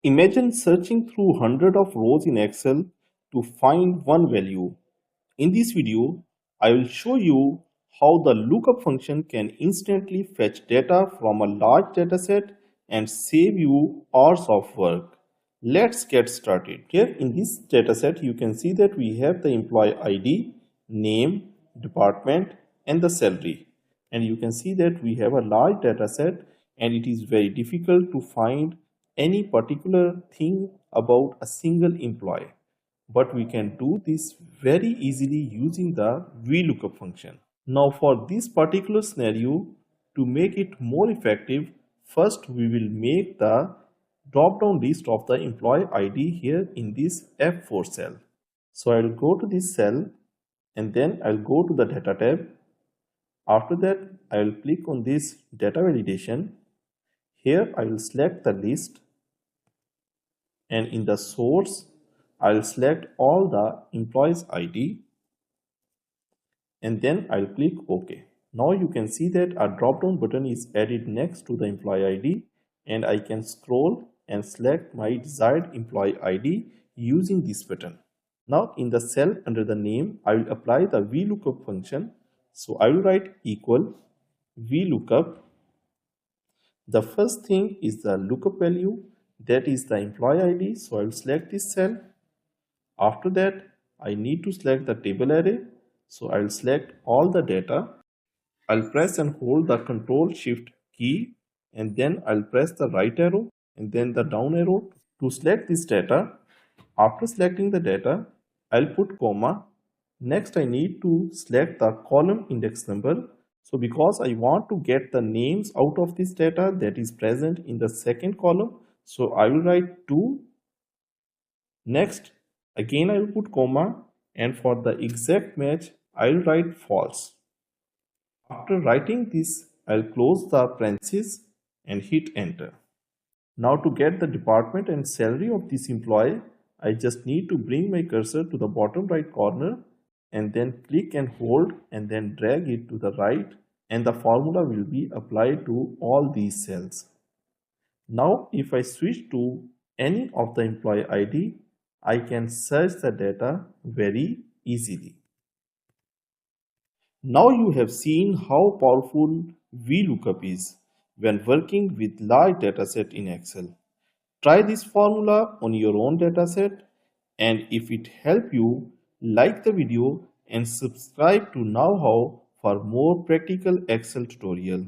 Imagine searching through hundreds of rows in Excel to find one value. In this video, I will show you how the lookup function can instantly fetch data from a large dataset and save you hours of work. Let's get started. Here in this dataset, you can see that we have the employee ID, name, department, and the salary. And you can see that we have a large dataset and it is very difficult to find any particular thing about a single employee. But we can do this very easily using the VLOOKUP function. Now for this particular scenario, to make it more effective, first we will make the drop-down list of the employee ID here in this F4 cell. So I will go to this cell and then I'll go to the data tab. After that, I will click on this data validation. Here I will select the list and in the source I will select all the employees ID and then I'll click OK. Now you can see that a drop-down button is added next to the employee ID and I can scroll and select my desired employee ID using this button. Now in the cell under the name, I will apply the VLOOKUP function. So I will write equal VLOOKUP. The first thing is the lookup value, that is the employee ID. So I will select this cell. After that, I need to select the table array. So I will select all the data. I'll press and hold the Ctrl Shift key and then I'll press the right arrow and then the down arrow to select this data. After selecting the data, I'll put comma. Next, I need to select the column index number. So because I want to get the names out of this data that is present in the second column, so I will write 2. Next, again I will put comma and for the exact match, I will write false. After writing this, I'll close the parentheses and hit enter. Now to get the department and salary of this employee, I just need to bring my cursor to the bottom right corner and then click and hold and then drag it to the right and the formula will be applied to all these cells. Now if I switch to any of the employee ID, I can search the data very easily. Now you have seen how powerful VLOOKUP is when working with large dataset in Excel. Try this formula on your own dataset and if it helped you, like the video and subscribe to KnowHow for more practical Excel tutorial.